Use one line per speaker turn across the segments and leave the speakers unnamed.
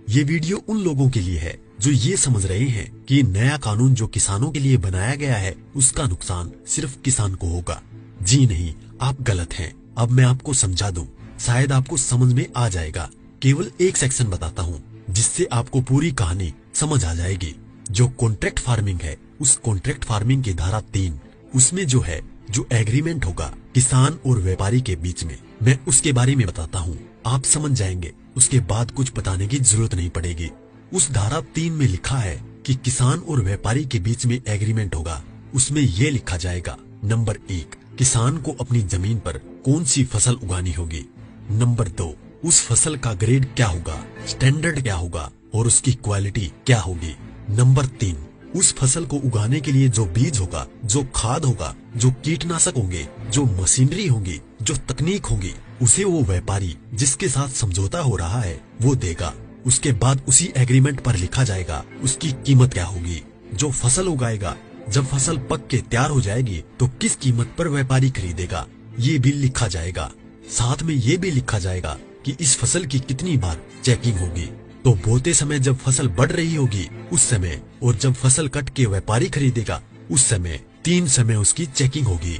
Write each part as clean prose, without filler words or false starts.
ये वीडियो उन लोगों के लिए है जो ये समझ रहे हैं कि नया कानून जो किसानों के लिए बनाया गया है उसका नुकसान सिर्फ किसान को होगा। जी नहीं, आप गलत हैं। अब मैं आपको समझा दूं, शायद आपको समझ में आ जाएगा। केवल एक सेक्शन बताता हूँ जिससे आपको पूरी कहानी समझ आ जाएगी। जो कॉन्ट्रैक्ट फार्मिंग है, उस कॉन्ट्रैक्ट फार्मिंग की धारा 3, उसमें जो है जो एग्रीमेंट होगा किसान और व्यापारी के बीच में, मैं उसके बारे में बताता हूँ। आप समझ जाएंगे, उसके बाद कुछ बताने की जरूरत नहीं पड़ेगी। उस धारा 3 में लिखा है कि किसान और व्यापारी के बीच में एग्रीमेंट होगा। उसमें ये लिखा जाएगा, नंबर 1, किसान को अपनी जमीन पर कौन सी फसल उगानी होगी। नंबर 2, उस फसल का ग्रेड क्या होगा, स्टैंडर्ड क्या होगा और उसकी क्वालिटी क्या होगी। नंबर 3, उस फसल को उगाने के लिए जो बीज होगा, जो खाद होगा, जो कीटनाशक होंगे, जो मशीनरी होगी, जो तकनीक होगी, उसे वो व्यापारी जिसके साथ समझौता हो रहा है वो देगा। उसके बाद उसी एग्रीमेंट पर लिखा जाएगा उसकी कीमत क्या होगी। जो फसल उगाएगा, जब फसल पक के तैयार हो जाएगी तो किस कीमत पर व्यापारी खरीदेगा, ये भी लिखा जाएगा। साथ में ये भी लिखा जाएगा कि इस फसल की कितनी बार चेकिंग होगी। तो बोते समय जब फसल बढ़ रही होगी उस समय, और जब फसल कट के व्यापारी खरीदेगा उस समय, 3 समय उसकी चेकिंग होगी।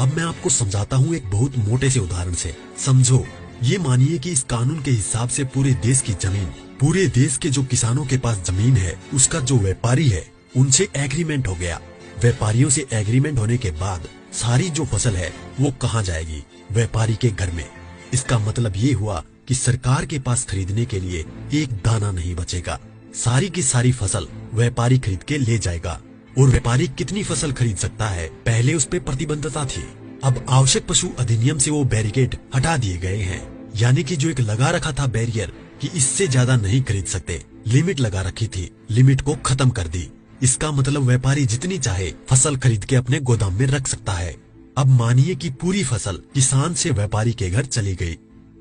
अब मैं आपको समझाता हूँ एक बहुत मोटे से उदाहरण से। समझो, ये मानिए कि इस कानून के हिसाब से पूरे देश की जमीन, पूरे देश के जो किसानों के पास जमीन है, उसका जो व्यापारी है उनसे एग्रीमेंट हो गया। व्यापारियों से एग्रीमेंट होने के बाद सारी जो फसल है वो कहाँ जाएगी, व्यापारी के घर में। इसका मतलब ये हुआ कि सरकार के पास खरीदने के लिए एक दाना नहीं बचेगा। सारी की सारी फसल व्यापारी खरीद के ले जाएगा। और व्यापारी कितनी फसल खरीद सकता है, पहले उस पे प्रतिबंधता थी। अब आवश्यक पशु अधिनियम से वो बैरिकेड हटा दिए गए हैं। यानी कि जो एक लगा रखा था बैरियर कि इससे ज्यादा नहीं खरीद सकते, लिमिट लगा रखी थी, लिमिट को खत्म कर दी। इसका मतलब व्यापारी जितनी चाहे फसल खरीद के अपने गोदाम में रख सकता है। अब मानिए कि पूरी फसल किसान से व्यापारी के घर चली गई,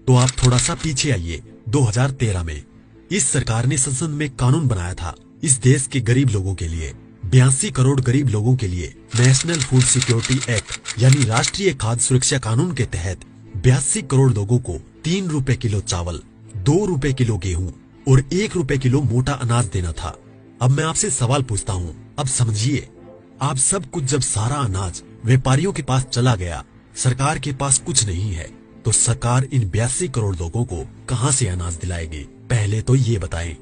तो आप थोड़ा सा पीछे आइए। 2013 में इस सरकार ने संसद में कानून बनाया था इस देश के गरीब लोगों के लिए। 82 करोड़ गरीब लोगों के लिए नेशनल फूड सिक्योरिटी एक्ट यानी राष्ट्रीय खाद्य सुरक्षा कानून के तहत 82 करोड़ लोगों को 3 रुपए किलो चावल, 2 रुपए किलो गेहूं और 1 रुपए किलो मोटा अनाज देना था। अब मैं आपसे सवाल पूछता हूँ, अब समझिए, आप सब कुछ जब सारा अनाज व्यापारियों के पास चला गया, सरकार के पास कुछ नहीं है, तो सरकार इन 82 करोड़ लोगों को कहां से अनाज दिलाएगी, पहले तो ये बताएं।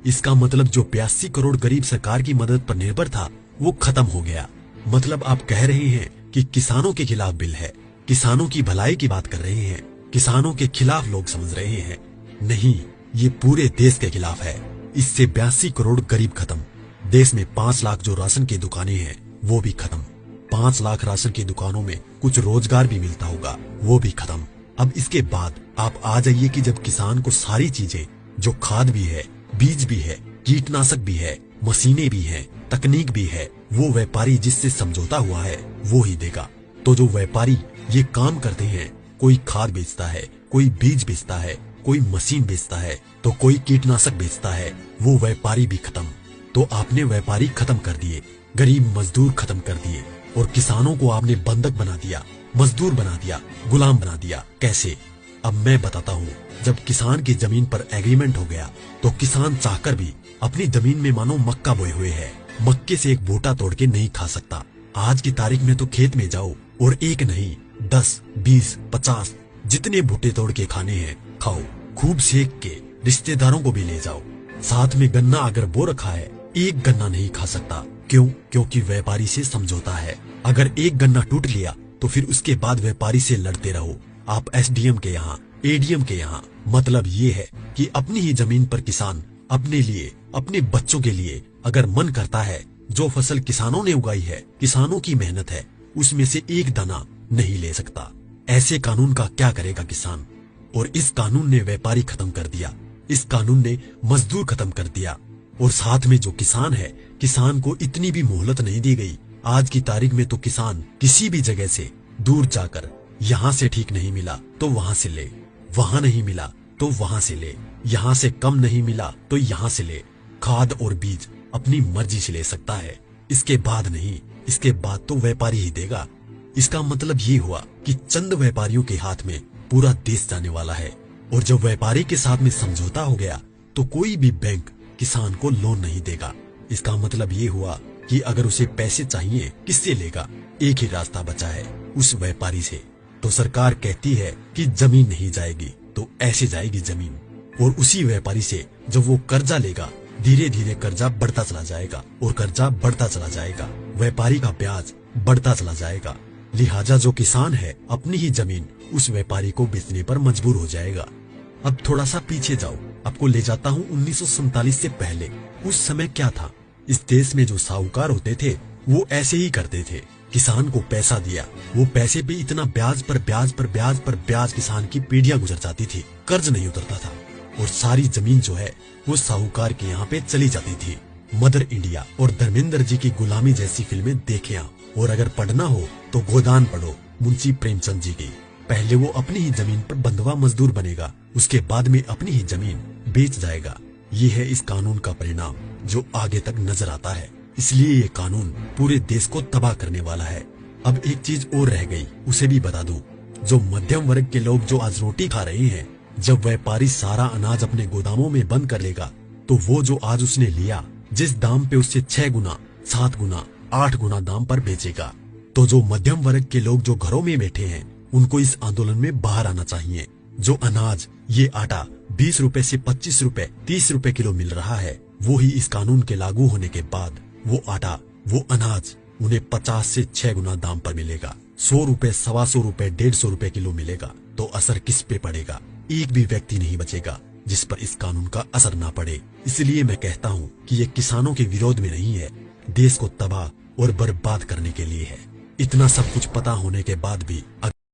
इसका मतलब जो 82 करोड़ गरीब सरकार की मदद पर निर्भर था वो खत्म हो गया। मतलब आप कह रहे हैं कि किसानों के खिलाफ बिल है, किसानों की भलाई की बात कर रहे हैं, किसानों के खिलाफ लोग समझ रहे हैं। नहीं, ये पूरे देश के खिलाफ है। इससे 82 करोड़ गरीब खत्म। देश में 5 लाख जो राशन की दुकानें हैं वो भी खत्म। 5 लाख राशन की दुकानों में कुछ रोजगार भी मिलता होगा, वो भी खत्म। अब इसके बाद आप आ जाइए कि जब किसान को सारी चीजें, जो खाद भी है, बीज भी है, कीटनाशक भी है, मशीनें भी हैं, तकनीक भी है, वो व्यापारी जिससे समझौता हुआ है वो ही देगा। तो जो व्यापारी ये काम करते हैं, कोई खाद बेचता है, कोई बीज बेचता है, कोई मशीन बेचता है, तो कोई कीटनाशक बेचता है, वो व्यापारी भी खत्म। तो आपने व्यापारी खत्म कर दिए, गरीब मजदूर खत्म कर दिए, और किसानों को आपने बंधक बना दिया, मजदूर बना दिया, गुलाम बना दिया। कैसे? अब मैं बताता हूँ। जब किसान की जमीन पर एग्रीमेंट हो गया तो किसान चाहकर भी अपनी जमीन में मानो मक्का बोए हुए है, मक्के से एक बूटा तोड़ के नहीं खा सकता। आज की तारीख में तो खेत में जाओ और एक नहीं 10, 20, 50 जितने बूटे तोड़ के खाने हैं खाओ, खूब सेक के, रिश्तेदारों को भी ले जाओ। साथ में गन्ना अगर बो रखा है, एक गन्ना नहीं खा सकता। क्यों? क्योंकि व्यापारी से समझौता है। अगर एक गन्ना टूट लिया तो फिर उसके बाद व्यापारी से लड़ते रहो, आप एसडीएम के यहाँ, एडीएम के यहाँ। मतलब ये है कि अपनी ही जमीन पर किसान अपने लिए, अपने बच्चों के लिए अगर मन करता है, जो फसल किसानों ने उगाई है, किसानों की मेहनत है, उसमें से एक दाना नहीं ले सकता। ऐसे कानून का क्या करेगा किसान? और इस कानून ने व्यापारी खत्म कर दिया, इस कानून ने मजदूर खत्म कर दिया, और साथ में जो किसान है, किसान को इतनी भी मोहलत नहीं दी गई। आज की तारीख में तो किसान किसी भी जगह से दूर जाकर, यहाँ से ठीक नहीं मिला तो वहां से ले, वहां नहीं मिला तो वहां से ले, यहाँ से कम नहीं मिला तो यहाँ से ले। खाद और बीज अपनी मर्जी से ले सकता है, इसके बाद नहीं, इसके बाद तो व्यापारी ही देगा। इसका मतलब ये हुआ कि चंद व्यापारियों के हाथ में पूरा देश जाने वाला है। और जब व्यापारी के साथ में समझौता हो गया तो कोई भी बैंक किसान को लोन नहीं देगा। इसका मतलब ये हुआ कि अगर उसे पैसे चाहिए किससे लेगा? एक ही रास्ता बचा है, उस व्यापारी से। तो सरकार कहती है कि जमीन नहीं जाएगी, तो ऐसे जाएगी जमीन। और उसी व्यापारी से जब वो कर्जा लेगा, धीरे धीरे कर्जा बढ़ता चला जाएगा और कर्जा बढ़ता चला जाएगा, व्यापारी का ब्याज बढ़ता चला जाएगा। लिहाजा जो किसान है अपनी ही जमीन उस व्यापारी को बेचने पर मजबूर हो जाएगा। अब थोड़ा सा पीछे जाओ, आपको ले जाता हूँ 1947 से पहले। उस समय क्या था? इस देश में जो साहूकार होते थे वो ऐसे ही करते थे। किसान को पैसा दिया, वो पैसे पे इतना ब्याज पर ब्याज पर ब्याज पर ब्याज किसान की पीढ़ियां गुजर जाती थी, कर्ज नहीं उतरता था और सारी जमीन जो है वो साहूकार के यहाँ पे चली जाती थी। मदर इंडिया और धर्मेंद्र जी की गुलामी जैसी फिल्में देखे आप। और अगर पढ़ना हो तो गोदान पढ़ो मुंशी प्रेमचंद जी की। पहले वो अपनी ही जमीन पर बंधुआ मजदूर बनेगा, उसके बाद में अपनी ही जमीन बेच जाएगा। ये है इस कानून का परिणाम जो आगे तक नजर आता है। इसलिए ये कानून पूरे देश को तबाह करने वाला है। अब एक चीज और रह गई, उसे भी बता दूं। जो मध्यम वर्ग के लोग जो आज रोटी खा रहे हैं, जब व्यापारी सारा अनाज अपने गोदामों में बंद कर लेगा, तो वो जो आज उसने लिया जिस दाम पे उससे 6 गुना 7 गुना 8 गुना दाम पर बेचेगा। तो जो मध्यम वर्ग के लोग जो घरों में बैठे हैं, उनको इस आंदोलन में बाहर आना चाहिए। जो अनाज, ये आटा 20 रुपए से 25 रुपए 30 रुपए किलो मिल रहा है, वो ही इस कानून के लागू होने के बाद वो आटा, वो अनाज उन्हें 50 से 6 गुना दाम पर मिलेगा। 100 रुपए 125 रुपए 150 रुपए किलो मिलेगा। तो असर किस पे पड़ेगा? एक भी व्यक्ति नहीं बचेगा जिस पर इस कानून का असर ना पड़े। इसलिए मैं कहता हूँ कि ये किसानों के विरोध में नहीं है, देश को तबाह और बर्बाद करने के लिए है। इतना सब कुछ पता होने के बाद भी